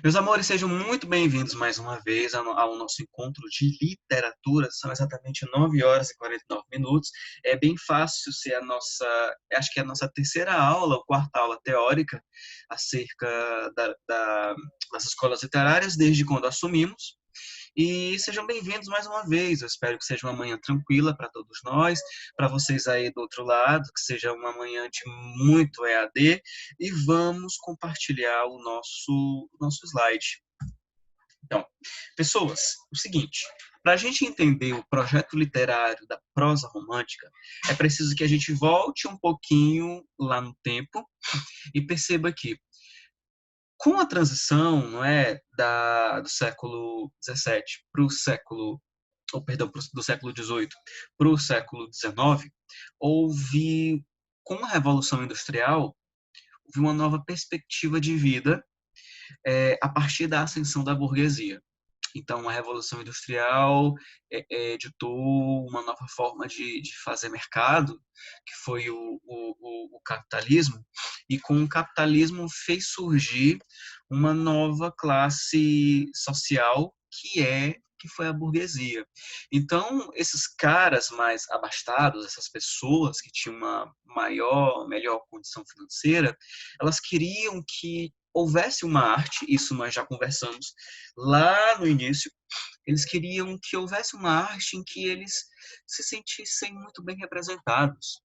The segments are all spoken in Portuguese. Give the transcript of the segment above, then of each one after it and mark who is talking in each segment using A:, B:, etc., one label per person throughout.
A: Meus amores, sejam muito bem-vindos mais uma vez ao nosso encontro de literatura. São exatamente 9 horas e 49 minutos. É bem fácil ser acho que é a nossa terceira aula, ou quarta aula teórica, acerca das escolas literárias, desde quando assumimos. E sejam bem-vindos mais uma vez. Eu espero que seja uma manhã tranquila para todos nós, para vocês aí do outro lado, que seja uma manhã de muito EAD. E vamos compartilhar o nosso slide. Então, pessoas, o seguinte, para a gente entender o projeto literário da prosa romântica, é preciso que a gente volte um pouquinho lá no tempo e perceba que, com a transição, não é, do século XVII para o século, ou perdão, do século XVIII para o século XIX, houve, com a Revolução Industrial, houve uma nova perspectiva de vida a partir da ascensão da burguesia. Então, a Revolução Industrial ditou uma nova forma de fazer mercado, que foi o capitalismo, e com o capitalismo fez surgir uma nova classe social que foi a burguesia. Então, esses caras mais abastados, essas pessoas que tinham uma melhor condição financeira, elas queriam que houvesse uma arte, isso nós já conversamos lá no início, eles queriam que houvesse uma arte em que eles se sentissem muito bem representados.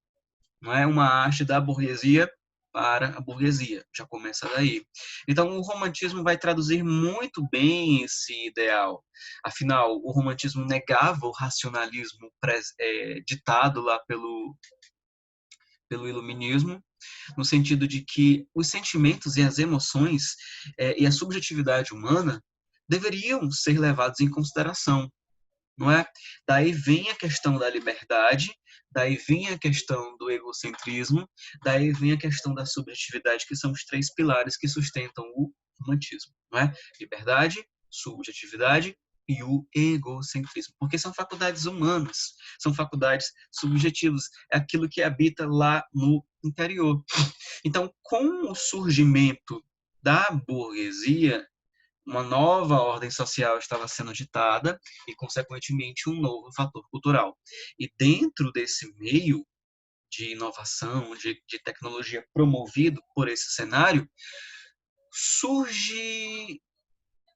A: Não é uma arte da burguesia para a burguesia, já começa daí. Então, o romantismo vai traduzir muito bem esse ideal. Afinal, o romantismo negava o racionalismo ditado lá pelo iluminismo, no sentido de que os sentimentos e as emoções e a subjetividade humana deveriam ser levados em consideração, não é? Daí vem a questão da liberdade, daí vem a questão do egocentrismo, daí vem a questão da subjetividade, que são os três pilares que sustentam o romantismo, não é? Liberdade, subjetividade e o egocentrismo, porque são faculdades humanas, são faculdades subjetivas, é aquilo que habita lá no interior. Então, com o surgimento da burguesia, uma nova ordem social estava sendo ditada e, consequentemente, um novo fator cultural. E dentro desse meio de inovação, de tecnologia promovido por esse cenário, surge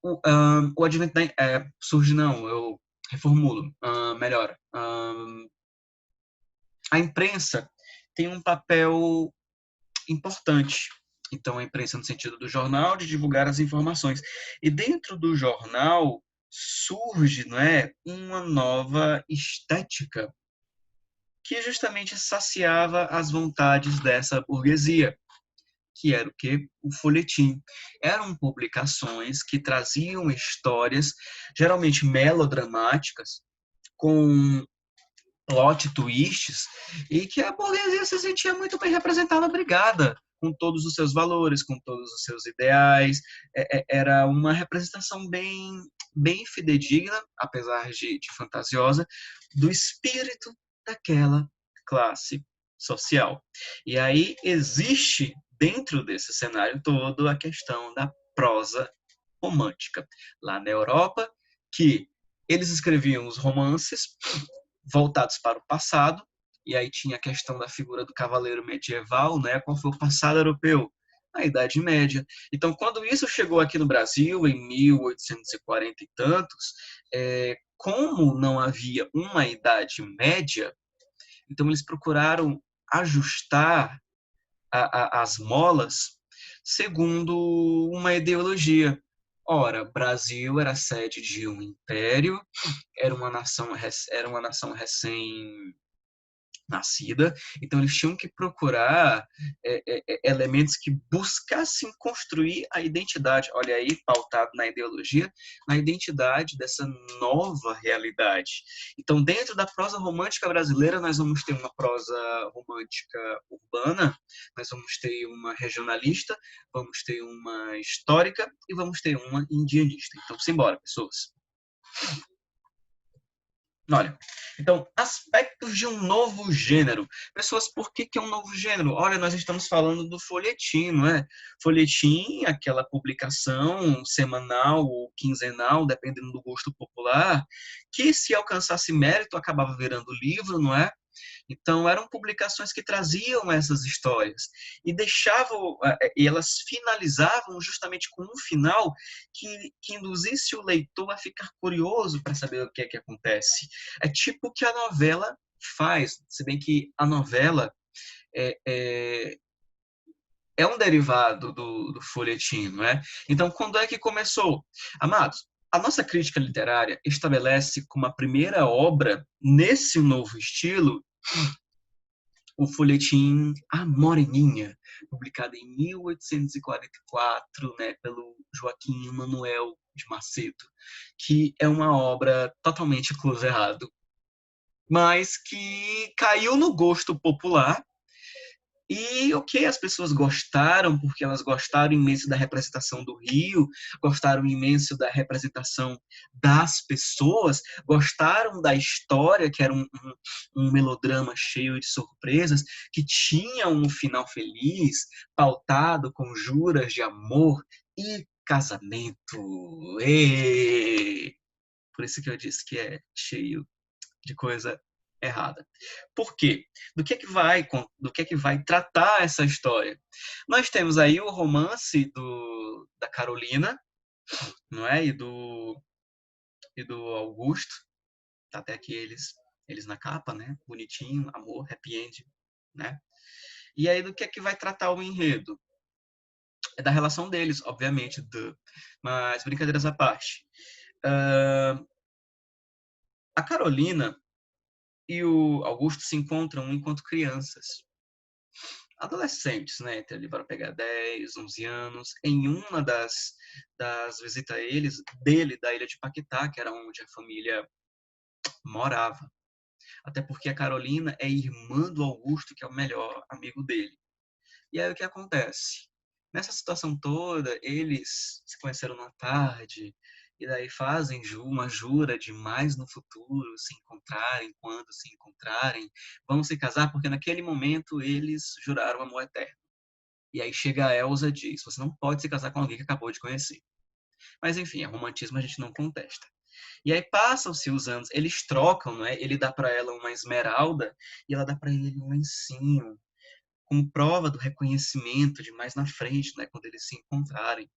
A: o advento da... surge não, eu reformulo, melhor. A imprensa tem um papel importante. Então, a imprensa no sentido do jornal, de divulgar as informações. E dentro do jornal surge, não é, uma nova estética que justamente saciava as vontades dessa burguesia, que era o quê? O folhetim. Eram publicações que traziam histórias, geralmente melodramáticas, com plot twists, e que a burguesia se sentia muito bem representada, obrigada, com todos os seus valores, com todos os seus ideais. Era uma representação bem fidedigna, apesar de fantasiosa, do espírito daquela classe social. E aí existe, dentro desse cenário todo, a questão da prosa romântica. Lá na Europa, que eles escreviam os romances voltados para o passado, e aí tinha a questão da figura do cavaleiro medieval, né? Qual foi o passado europeu? A Idade Média. Então, quando isso chegou aqui no Brasil, em 1840 e tantos, como não havia uma Idade Média, então eles procuraram ajustar as molas segundo uma ideologia. Ora, Brasil era sede de um império, era uma nação recém nascida, então eles tinham que procurar elementos que buscassem construir a identidade, olha aí, pautado na ideologia, na identidade dessa nova realidade. Então, dentro da prosa romântica brasileira, nós vamos ter uma prosa romântica urbana, nós vamos ter uma regionalista, vamos ter uma histórica e vamos ter uma indianista. Então, simbora, pessoas. Olha, então, aspectos de um novo gênero. Pessoas, por que que é um novo gênero? Olha, nós estamos falando do folhetim, não é? Folhetim, aquela publicação semanal ou quinzenal, dependendo do gosto popular, que se alcançasse mérito acabava virando livro, não é? Então, eram publicações que traziam essas histórias e deixavam, e elas finalizavam justamente com um final que induzisse o leitor a ficar curioso para saber o que é que acontece. É tipo o que a novela faz, se bem que a novela é, é, é um derivado do folhetim, não é? Então, quando é que começou? Amados, a nossa crítica literária estabelece como a primeira obra nesse novo estilo o folhetim A Moreninha, publicado em 1844, né, pelo Joaquim Manuel de Macedo, que é uma obra totalmente close errado, mas que caiu no gosto popular. E ok, as pessoas gostaram, porque elas gostaram imenso da representação do Rio, gostaram imenso da representação das pessoas, gostaram da história, que era um melodrama cheio de surpresas, que tinha um final feliz, pautado com juras de amor e casamento. Por isso que eu disse que é cheio de coisa errada. Por quê? Do que é que vai tratar essa história? Nós temos aí o romance da Carolina, não é? E do Augusto, tá até aqui eles na capa, né? Bonitinho, amor, happy end, né? E aí do que vai tratar o enredo? É da relação deles, obviamente, mas brincadeiras à parte. Uh, a Carolina e o Augusto se encontram enquanto crianças, adolescentes, né? Então, ele vai pegar 10, 11 anos. Em uma das visitas dele, da ilha de Paquetá, que era onde a família morava. Até porque a Carolina é irmã do Augusto, que é o melhor amigo dele. E aí o que acontece? Nessa situação toda, eles se conheceram na tarde, e daí fazem uma jura de mais no futuro se encontrarem, quando se encontrarem, vão se casar, porque naquele momento eles juraram amor eterno. E aí chega a Elsa e diz: você não pode se casar com alguém que acabou de conhecer. Mas enfim, é romantismo, a gente não contesta. E aí passam-se os anos, eles trocam, não é? Ele dá para ela uma esmeralda e ela dá para ele um lencinho, como prova do reconhecimento de mais na frente, né? Quando eles se encontrarem.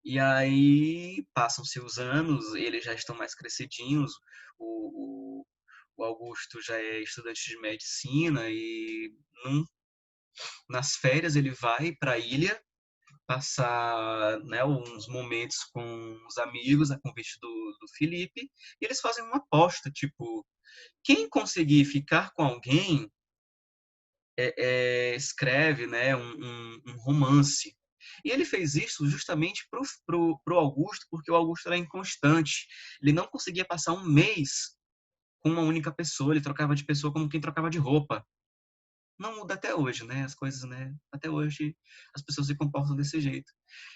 A: E aí passam-se os anos, eles já estão mais crescidinhos, o, o, o Augusto já é estudante de medicina e nas férias ele vai para a ilha passar, né, uns momentos com os amigos a convite do Felipe, e eles fazem uma aposta, tipo, quem conseguir ficar com alguém escreve, né, um romance. E ele fez isso justamente pro Augusto, porque o Augusto era inconstante. Ele não conseguia passar um mês com uma única pessoa, ele trocava de pessoa como quem trocava de roupa. Não muda até hoje, né? As coisas, né? Até hoje as pessoas se comportam desse jeito.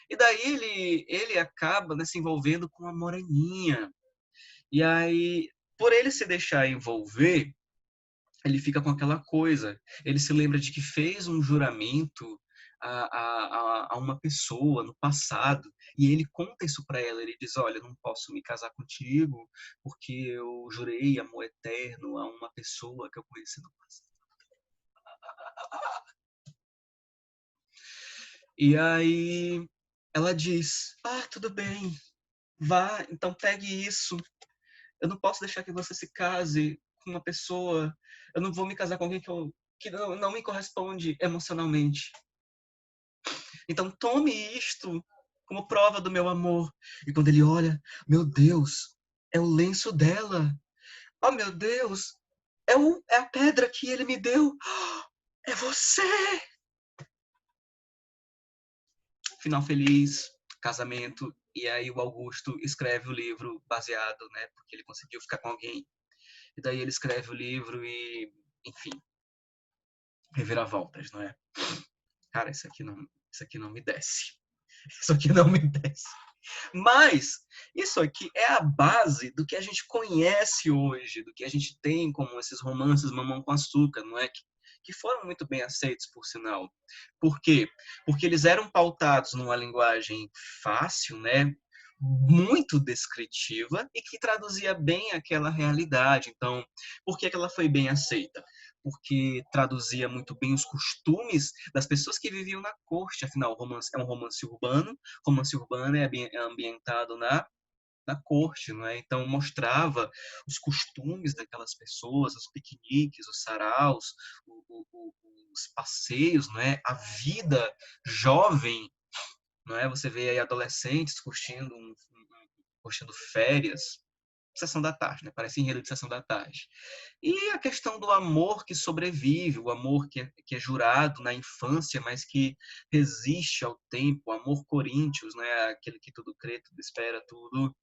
A: E daí ele acaba, né, se envolvendo com a moreninha. E aí, por ele se deixar envolver, ele fica com aquela coisa. Ele se lembra de que fez um juramento a uma pessoa no passado e ele conta isso para ela. Ele diz: olha, não posso me casar contigo porque eu jurei amor eterno a uma pessoa que eu conheci no passado. E aí ela diz: ah, tudo bem, vá, então pegue isso. Eu não posso deixar que você se case com uma pessoa. Eu não vou me casar com alguém que não me corresponde emocionalmente. Então tome isto como prova do meu amor. E quando ele olha, meu Deus, é o lenço dela. Oh, meu Deus, é a pedra que ele me deu. É você! Final feliz, casamento. E aí o Augusto escreve o livro baseado, né? Porque ele conseguiu ficar com alguém. E daí ele escreve o livro e, enfim, reviravoltas, não é? Cara, isso aqui não me desce. Isso aqui não me desce. Mas isso aqui é a base do que a gente conhece hoje, do que a gente tem como esses romances Mamão com Açúcar, não é? Que foram muito bem aceitos, por sinal. Por quê? Porque eles eram pautados numa linguagem fácil, né? Muito descritiva e que traduzia bem aquela realidade. Então, por que ela foi bem aceita? Porque traduzia muito bem os costumes das pessoas que viviam na corte. Afinal, o romance é um romance urbano é ambientado na corte, não é? Então mostrava os costumes daquelas pessoas, os piqueniques, os saraus, os passeios, não é? A vida jovem, não é? Você vê aí adolescentes curtindo férias, sessão da tarde, né? Parece enredo de sessão da tarde. E a questão do amor que sobrevive, o amor que é jurado na infância, mas que resiste ao tempo, o amor coríntios, né? Aquele que tudo crê, tudo espera, tudo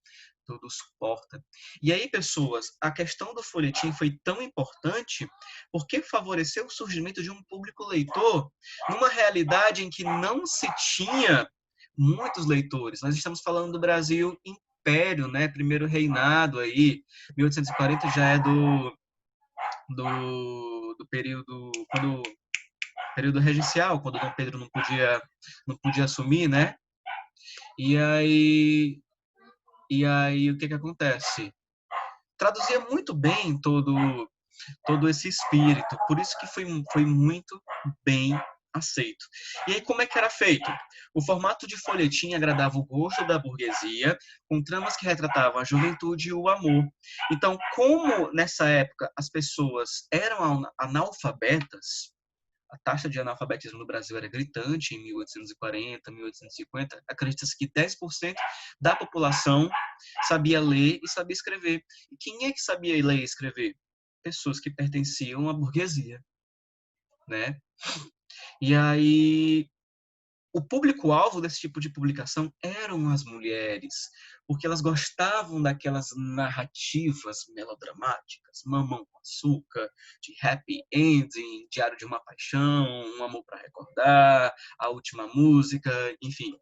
A: suporta. E aí, pessoas, a questão do folhetim foi tão importante porque favoreceu o surgimento de um público leitor numa realidade em que não se tinha muitos leitores. Nós estamos falando do Brasil império, né? Primeiro reinado aí, 1840 já é do período regencial, quando Dom Pedro não podia assumir, né? E aí, o que acontece? Traduzia muito bem todo esse espírito, por isso que foi muito bem aceito. E aí, como é que era feito? O formato de folhetim agradava o gosto da burguesia, com tramas que retratavam a juventude e o amor. Então, como nessa época as pessoas eram analfabetas, a taxa de analfabetismo no Brasil era gritante em 1840, 1850. Acredita-se que 10% da população sabia ler e sabia escrever. E quem é que sabia ler e escrever? Pessoas que pertenciam à burguesia, né? E aí o público-alvo desse tipo de publicação eram as mulheres, porque elas gostavam daquelas narrativas melodramáticas, Mamão com Açúcar, de happy ending, Diário de uma Paixão, Um Amor para Recordar, A Última Música, enfim.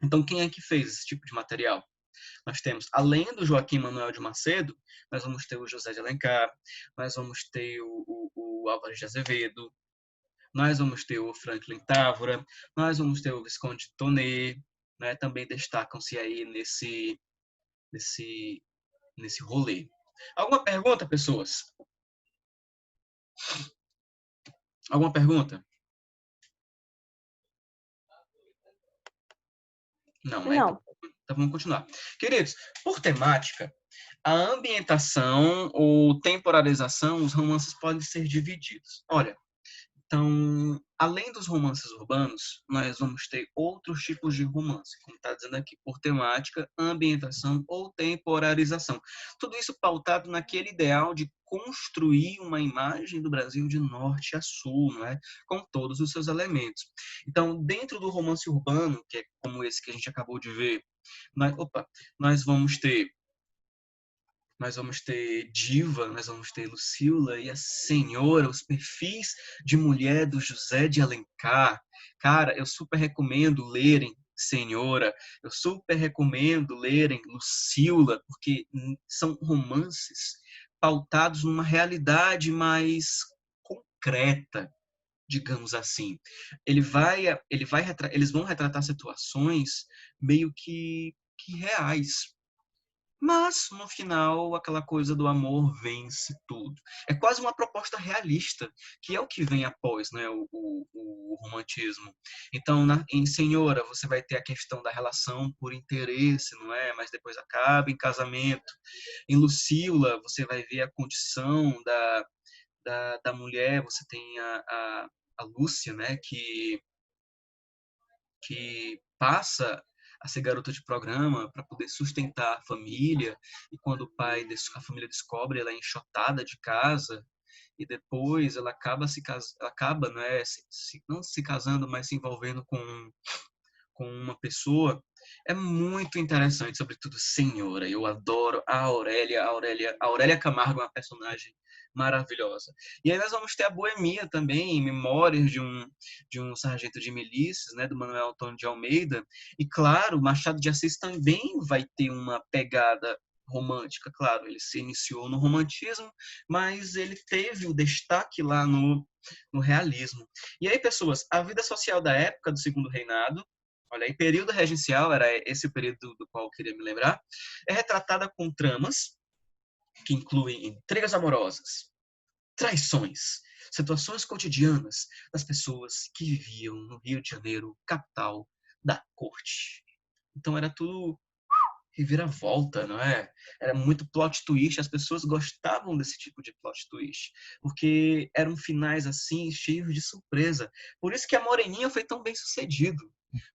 A: Então, quem é que fez esse tipo de material? Nós temos, além do Joaquim Manuel de Macedo, nós vamos ter o José de Alencar, nós vamos ter o Álvares de Azevedo, nós vamos ter o Franklin Távora, nós vamos ter o Visconde Tonê, né? Também destacam-se aí nesse, nesse rolê. Alguma pergunta, pessoas? Alguma pergunta? Não, né? Então,
B: Não.
A: vamos continuar. Queridos, por temática, a ambientação ou temporalização, os romances podem ser divididos. Olha, então, além dos romances urbanos, nós vamos ter outros tipos de romance, como está dizendo aqui, por temática, ambientação ou temporalização. Tudo isso pautado naquele ideal de construir uma imagem do Brasil de norte a sul, não é? Com todos os seus elementos. Então, dentro do romance urbano, que é como esse que a gente acabou de ver, nós vamos ter Diva, nós vamos ter Lucila e a Senhora, os perfis de mulher do José de Alencar. Cara, eu super recomendo lerem Senhora, eu super recomendo lerem Lucila, porque são romances pautados numa realidade mais concreta, digamos assim. Eles vão retratar situações meio que reais, mas, no final, aquela coisa do amor vence tudo. É quase uma proposta realista, que é o que vem após, né, o romantismo. Então, em Senhora, você vai ter a questão da relação por interesse, não é? Mas depois acaba em casamento. Em Lucila, você vai ver a condição da mulher, você tem a Lúcia, né, que passa a ser garota de programa para poder sustentar a família, e quando a família descobre, ela é enxotada de casa, e depois ela acaba, né, não se casando, mas se envolvendo com uma pessoa É muito interessante, sobretudo Senhora. Eu adoro a Aurélia. A Aurélia Camargo é uma personagem maravilhosa. E aí nós vamos ter a Boemia também, em Memórias de um Sargento de Milícias, né, do Manuel Antônio de Almeida. E claro, Machado de Assis também vai ter uma pegada romântica. Claro, ele se iniciou no romantismo, mas ele teve o destaque lá no realismo. E aí, pessoas, a vida social da época do Segundo Reinado, olha aí, período regencial, era esse o período do qual eu queria me lembrar, é retratada com tramas que incluem intrigas amorosas, traições, situações cotidianas das pessoas que viviam no Rio de Janeiro, capital da corte. Então era tudo reviravolta, não é? Era muito plot twist, as pessoas gostavam desse tipo de plot twist, porque eram finais assim, cheios de surpresa. Por isso que a Moreninha foi tão bem sucedido,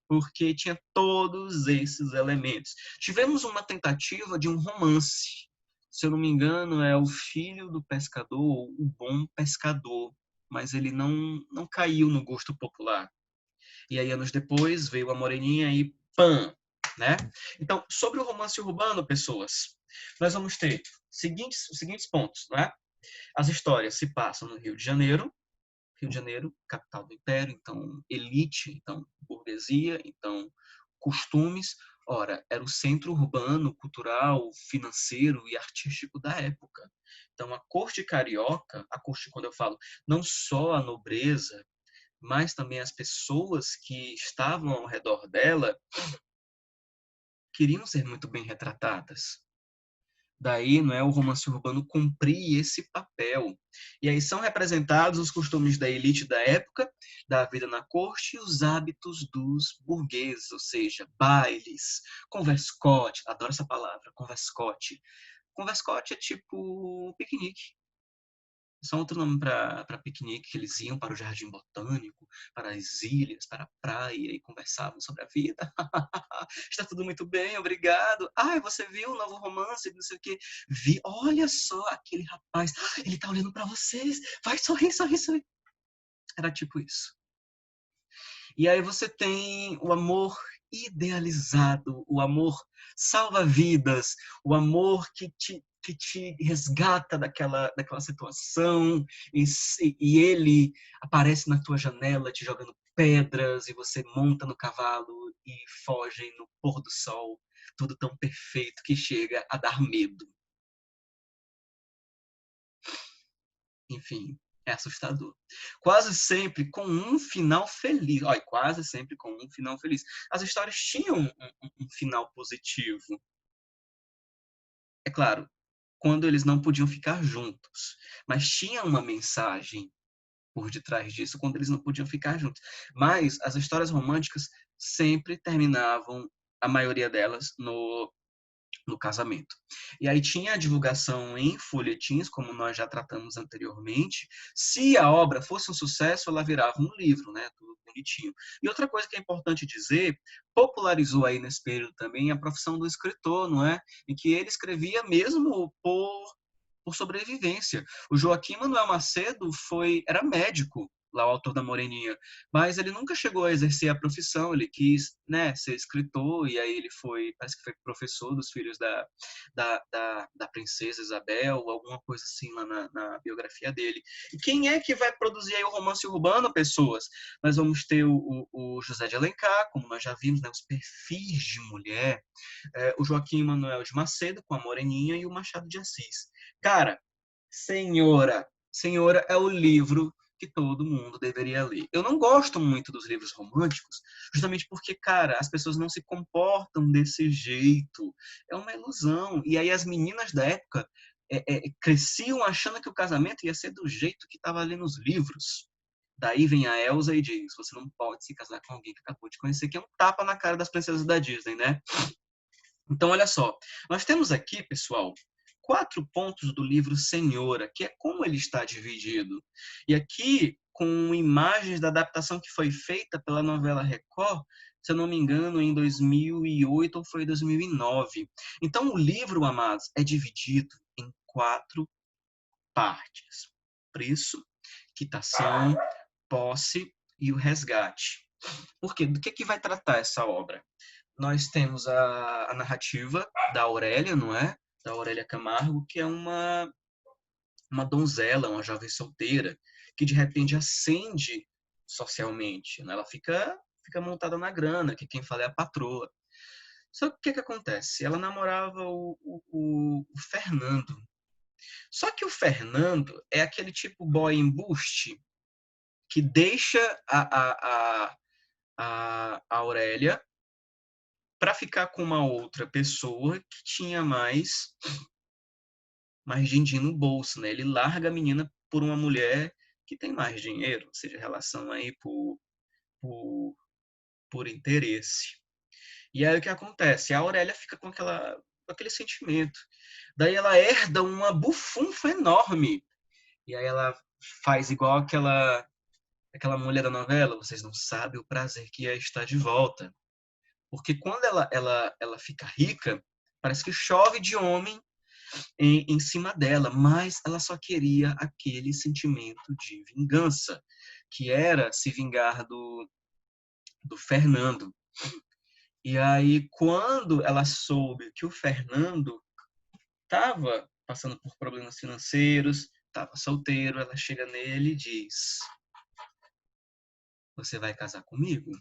A: porque tinha todos esses elementos. Tivemos uma tentativa de um romance. Se eu não me engano, é O Filho do Pescador ou O Bom Pescador, mas ele não caiu no gosto popular. E aí, anos depois, veio a Moreninha e pã, né? Então, sobre o romance urbano, pessoas, nós vamos ter os seguintes pontos, né? As histórias se passam no Rio de Janeiro, capital do império, então elite, então burguesia, então costumes. Ora, era o centro urbano, cultural, financeiro e artístico da época. Então, a corte carioca, a corte, quando eu falo, não só a nobreza, mas também as pessoas que estavam ao redor dela queriam ser muito bem retratadas. Daí, não é, o romance urbano cumprir esse papel. E aí são representados os costumes da elite da época, da vida na corte e os hábitos dos burgueses, ou seja, bailes, converscote, adoro essa palavra, converscote. Converscote é tipo piquenique. Só outro nome para piquenique, que eles iam para o Jardim Botânico, para as ilhas, para a praia e conversavam sobre a vida. Está tudo muito bem, obrigado. Ai, você viu o novo romance, não sei o quê. Vi, olha só aquele rapaz, ele está olhando para vocês. Vai, sorrir, sorrir, sorrir. Era tipo isso. E aí você tem o amor idealizado, o amor salva-vidas, o amor que te resgata daquela situação, e ele aparece na tua janela te jogando pedras, e você monta no cavalo e foge no pôr do sol, tudo tão perfeito que chega a dar medo. Enfim, é assustador. Quase sempre com um final feliz. Olha, quase sempre com um final feliz. As histórias tinham um final positivo. É claro, quando eles não podiam ficar juntos. Mas tinha uma mensagem por detrás disso quando eles não podiam ficar juntos. Mas as histórias românticas sempre terminavam, a maioria delas, no casamento. E aí tinha a divulgação em folhetins, como nós já tratamos anteriormente. Se a obra fosse um sucesso, ela virava um livro, né? Tudo bonitinho. E outra coisa que é importante dizer, popularizou aí nesse período também a profissão do escritor, não é? Em que ele escrevia mesmo por sobrevivência. O Joaquim Manuel Macedo era médico, lá o autor da Moreninha, mas ele nunca chegou a exercer a profissão, ele quis, né, ser escritor, e aí ele parece que foi professor dos filhos da princesa Isabel, alguma coisa assim lá na biografia dele. E quem é que vai produzir aí o romance urbano, pessoas? Nós vamos ter o José de Alencar, como nós já vimos, né, os perfis de mulher, o Joaquim Manuel de Macedo, com a Moreninha, e o Machado de Assis. Cara, Senhora. Senhora é o livro que todo mundo deveria ler. Eu não gosto muito dos livros românticos, justamente porque, cara, as pessoas não se comportam desse jeito. É uma ilusão. E aí as meninas da época cresciam achando que o casamento ia ser do jeito que estava ali nos livros. Daí vem a Elsa e diz: você não pode se casar com alguém que acabou de conhecer, que é um tapa na cara das princesas da Disney, né? Então, olha só, nós temos aqui, pessoal, 4 pontos do livro Senhora, que é como ele está dividido. E aqui, com imagens da adaptação que foi feita pela novela Record, se eu não me engano, em 2008 ou foi 2009. Então, o livro, amados, é dividido em 4 partes: preço, quitação, posse e o resgate. Por quê? Do que vai tratar essa obra? nós temos a narrativa da Aurélia, não é? Da Aurélia Camargo, que é uma donzela, uma jovem solteira, que de repente ascende socialmente, né? Ela fica montada na grana, que quem fala é a patroa. Só que o que que acontece? Ela namorava o Fernando. Só que o Fernando é aquele tipo boy embuste que deixa a Aurélia para ficar com uma outra pessoa que tinha mais din-din no bolso, né? Ele larga a menina por uma mulher que tem mais dinheiro, ou seja, relação aí por, por interesse. E aí o que acontece? A Aurélia fica com aquele sentimento. Daí ela herda uma bufunfa enorme. E aí ela faz igual aquela mulher da novela, vocês não sabem o prazer que é estar de volta. Porque quando ela fica rica, parece que chove de homem em cima dela, mas ela só queria aquele sentimento de vingança, que era se vingar do Fernando. E aí, quando ela soube que o Fernando estava passando por problemas financeiros, estava solteiro, ela chega nele e diz: Você vai casar comigo?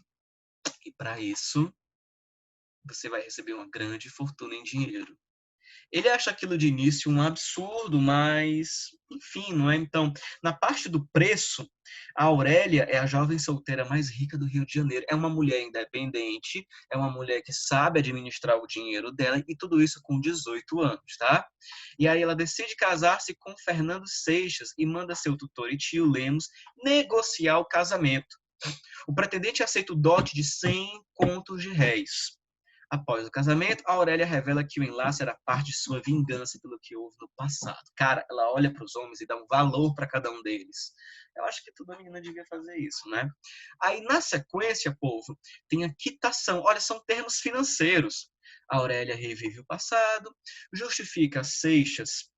A: E para isso, você vai receber uma grande fortuna em dinheiro. Ele acha aquilo de início um absurdo, mas enfim, não é? Então, na parte do preço, a Aurélia é a jovem solteira mais rica do Rio de Janeiro. É uma mulher independente, é uma mulher que sabe administrar o dinheiro dela e tudo isso com 18 anos, tá? E aí ela decide casar-se com Fernando Seixas e manda seu tutor e tio Lemos negociar o casamento. O pretendente aceita o dote de 100 contos de réis. Após o casamento, a Aurélia revela que o enlace era parte de sua vingança pelo que houve no passado. Cara, ela olha para os homens e dá um valor para cada um deles. Eu acho que toda menina devia fazer isso, né? Aí, na sequência, povo, tem a quitação. Olha, são termos financeiros. A Aurélia revive o passado, justifica Seixas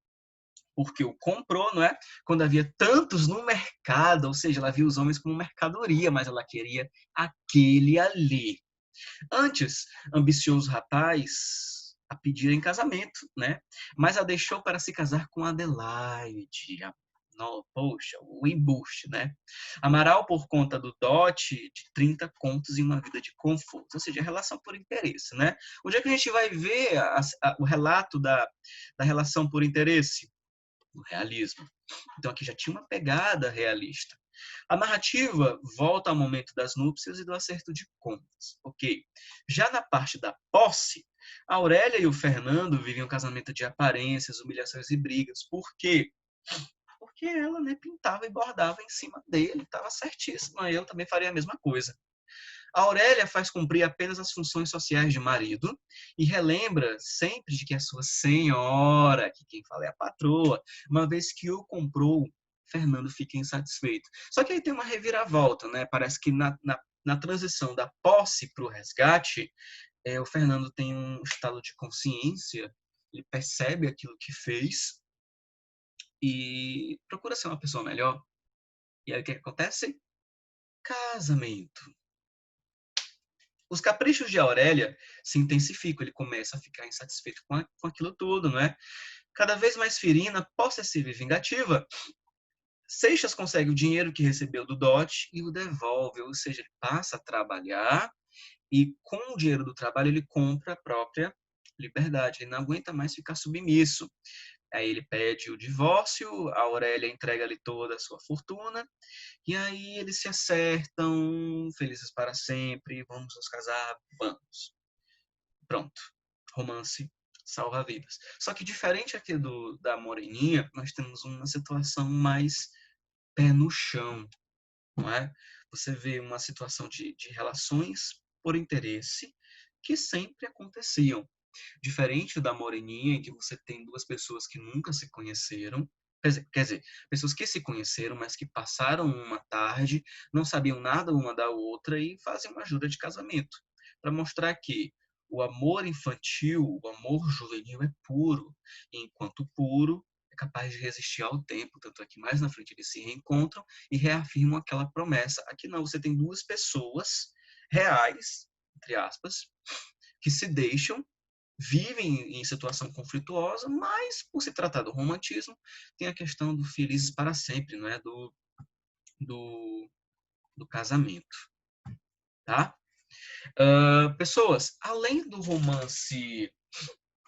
A: porque o comprou, não é? Quando havia tantos no mercado, ou seja, ela via os homens como mercadoria, mas ela queria aquele ali. Antes, ambicioso rapaz a pedir em casamento, né? Mas a deixou para se casar com Adelaide. Poxa, o embuste, né? Amaral por conta do dote de 30 contos e uma vida de conforto. Ou seja, relação por interesse, né? Onde é que a gente vai ver o relato da relação por interesse? No realismo. Então aqui já tinha uma pegada realista. A narrativa volta ao momento das núpcias e do acerto de contas. Ok. Já na parte da posse, a Aurélia e o Fernando vivem um casamento de aparências, humilhações e brigas. Por quê? Porque ela, né, pintava e bordava em cima dele. Estava certíssima. Eu também faria a mesma coisa. A Aurélia faz cumprir apenas as funções sociais de marido e relembra sempre de que é sua senhora, que quem fala é a patroa, uma vez que o comprou, Fernando fica insatisfeito. Só que aí tem uma reviravolta, né? Parece que na transição da posse para o resgate, o Fernando tem um estado de consciência, ele percebe aquilo que fez e procura ser uma pessoa melhor. E aí o que acontece? Casamento. Os caprichos de Aurélia se intensificam, ele começa a ficar insatisfeito com aquilo tudo, não é? Cada vez mais ferina, possessiva e vingativa, Seixas consegue o dinheiro que recebeu do dote e o devolve, ou seja, ele passa a trabalhar e com o dinheiro do trabalho ele compra a própria liberdade, ele não aguenta mais ficar submisso. Aí ele pede o divórcio, a Aurélia entrega-lhe toda a sua fortuna, e aí eles se acertam, felizes para sempre, vamos nos casar, vamos. Pronto, romance salva vidas. Só que diferente aqui da Moreninha, nós temos uma situação mais pé no chão, não é? Você vê uma situação de relações por interesse que sempre aconteciam. Diferente da Moreninha, em que você tem duas pessoas que nunca se conheceram, quer dizer, pessoas que se conheceram, mas que passaram uma tarde, não sabiam nada uma da outra e fazem uma jura de casamento, para mostrar que o amor infantil, o amor juvenil é puro, e enquanto puro, é capaz de resistir ao tempo, tanto é que mais na frente eles se reencontram e reafirmam aquela promessa. Aqui não, você tem duas pessoas reais, entre aspas, que se deixam, vivem em situação conflituosa, mas por se tratar do romantismo, tem a questão do felizes para sempre, não é? Do, do casamento, tá? Pessoas, além do romance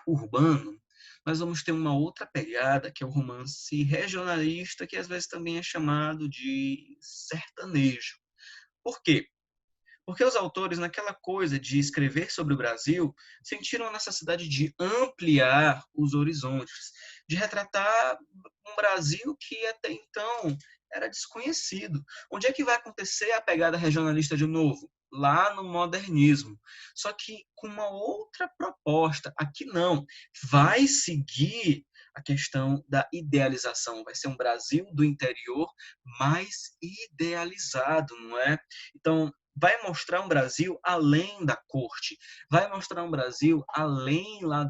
A: urbano, nós vamos ter uma outra pegada, que é o romance regionalista, que às vezes também é chamado de sertanejo. Por quê? Porque os autores, naquela coisa de escrever sobre o Brasil, sentiram a necessidade de ampliar os horizontes, de retratar um Brasil que até então era desconhecido. Onde é que vai acontecer a pegada regionalista de novo? Lá no modernismo. Só que com uma outra proposta. Aqui não. Vai seguir a questão da idealização. Vai ser um Brasil do interior mais idealizado, não é? Então, vai mostrar um Brasil além da corte, vai mostrar um Brasil além lá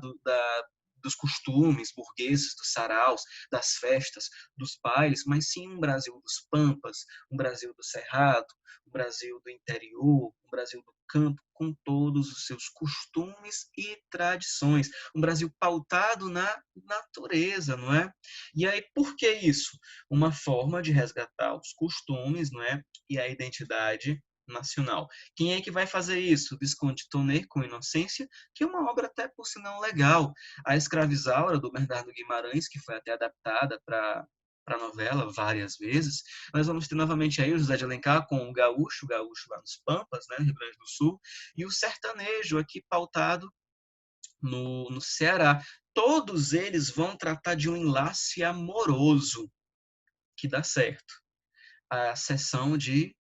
A: dos costumes burgueses, dos saraus, das festas, dos bailes, mas sim um Brasil dos pampas, um Brasil do cerrado, um Brasil do interior, um Brasil do campo, com todos os seus costumes e tradições. Um Brasil pautado na natureza, não é? E aí, por que isso? Uma forma de resgatar os costumes, não é? E a identidade nacional. Quem é que vai fazer isso? Visconde Tonner com Inocência, que é uma obra até por sinal legal. A Escravizaura, do Bernardo Guimarães, que foi até adaptada para a novela várias vezes. Nós vamos ter novamente aí o José de Alencar com o gaúcho lá nos Pampas, né, Rio Grande do Sul, e o sertanejo aqui pautado no Ceará. Todos eles vão tratar de um enlace amoroso que dá certo. A sessão de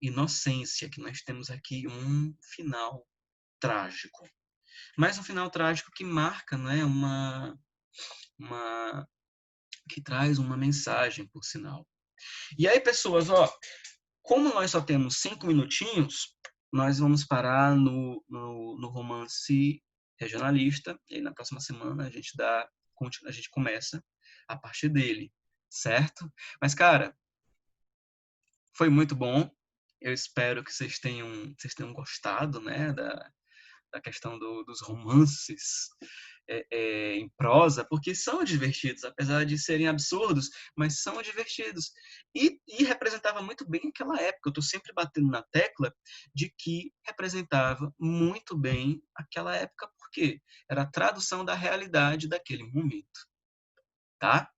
A: Inocência, que nós temos aqui um final trágico. Mas um final trágico que marca, né, uma que traz uma mensagem, por sinal. E aí, pessoas, ó, como nós só temos 5 minutinhos, nós vamos parar no romance regionalista, e aí na próxima semana a gente começa a partir dele, certo? Mas, cara, foi muito bom. Eu espero que vocês tenham gostado, né, da questão dos romances em prosa, porque são divertidos, apesar de serem absurdos, mas são divertidos. E representava muito bem aquela época. Eu estou sempre batendo na tecla de que representava muito bem aquela época, porque era a tradução da realidade daquele momento, tá?